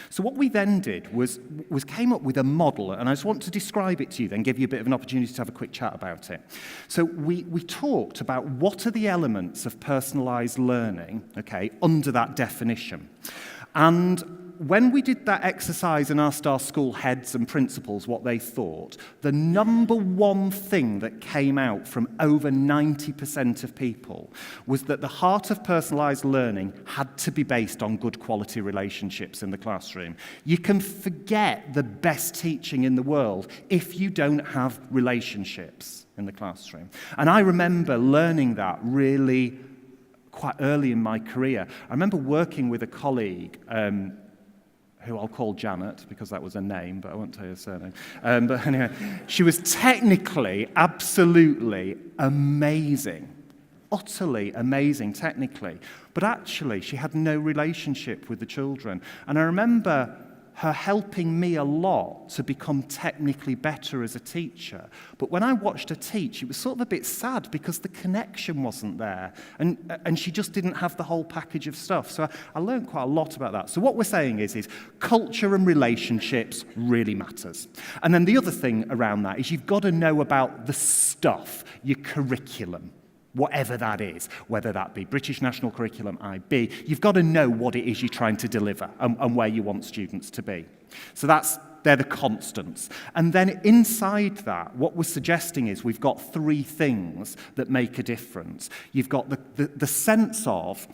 So what we then did was came up with a model, and I just want to describe it to you, then give you a bit of an opportunity to have a quick chat about it. So we talked about what are the elements of personalised learning, okay, under that definition. And when we did that exercise and asked our school heads and principals what they thought, the number one thing that came out from over 90% of people was that the heart of personalised learning had to be based on good quality relationships in the classroom. You can forget the best teaching in the world if you don't have relationships in the classroom. And I remember learning that really quite early in my career. I remember working with a colleague who I'll call Janet, because that was her name, but I won't tell you her surname. But anyway, she was technically absolutely amazing, utterly amazing technically, but actually she had no relationship with the children. And I remember her helping me a lot to become technically better as a teacher. But when I watched her teach, it was sort of a bit sad because the connection wasn't there. And she just didn't have the whole package of stuff. So I learned quite a lot about that. So what we're saying is culture and relationships really matters. And then the other thing around that is you've got to know about the stuff, your curriculum. Whatever that is, whether that be British National Curriculum, IB, you've got to know what it is you're trying to deliver and where you want students to be. So they're the constants. And then inside that, what we're suggesting is we've got three things that make a difference. You've got the sense of,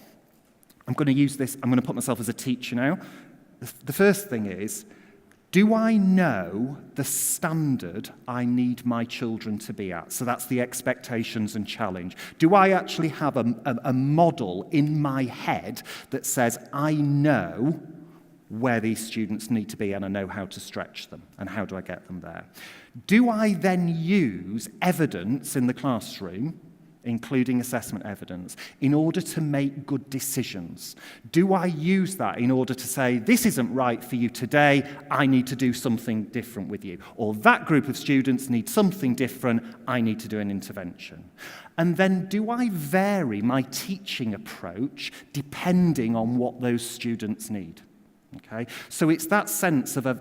I'm going to use this, I'm going to put myself as a teacher now. The first thing is, do I know the standard I need my children to be at? So that's the expectations and challenge. Do I actually have a model in my head that says I know where these students need to be and I know how to stretch them and how do I get them there? Do I then use evidence in the classroom, including assessment evidence, in order to make good decisions? Do I use that in order to say, this isn't right for you today, I need to do something different with you? Or that group of students need something different, I need to do an intervention. And then do I vary my teaching approach depending on what those students need? Okay, so it's that sense of a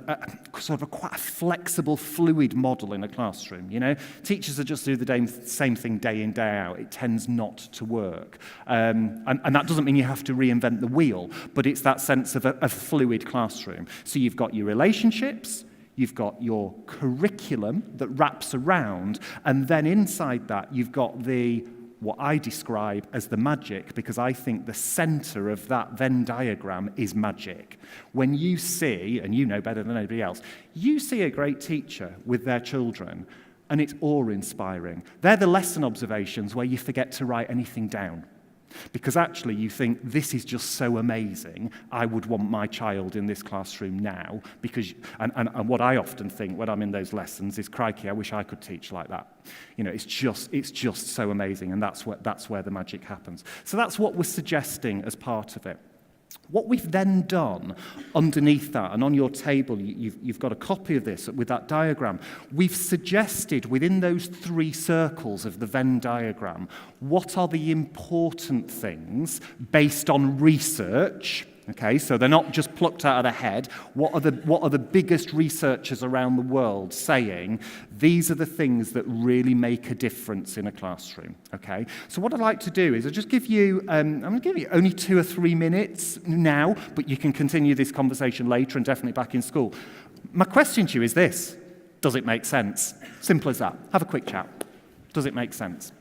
sort of quite a flexible, fluid model in a classroom. You know, teachers that just do the same thing day in, day out, it tends not to work. And that doesn't mean you have to reinvent the wheel, but it's that sense of a fluid classroom. So you've got your relationships, you've got your curriculum that wraps around, and then inside that you've got what I describe as the magic, because I think the center of that Venn diagram is magic. When you see, and you know better than anybody else, you see a great teacher with their children, and it's awe-inspiring. They're the lesson observations where you forget to write anything down. Because actually you think, this is just so amazing, I would want my child in this classroom now. And what I often think when I'm in those lessons is, crikey, I wish I could teach like that. You know, it's just so amazing, and that's where the magic happens. So that's what we're suggesting as part of it. What we've then done underneath that, and on your table, you've got a copy of this with that diagram, we've suggested within those three circles of the Venn diagram, what are the important things based on research. Okay, so they're not just plucked out of the head. What are the biggest researchers around the world saying? These are the things that really make a difference in a classroom. Okay, so what I'd like to do is I'll just give you, I'm going to give you only 2 or 3 minutes now, but you can continue this conversation later and definitely back in school. My question to you is this: does it make sense? Simple as that. Have a quick chat. Does it make sense?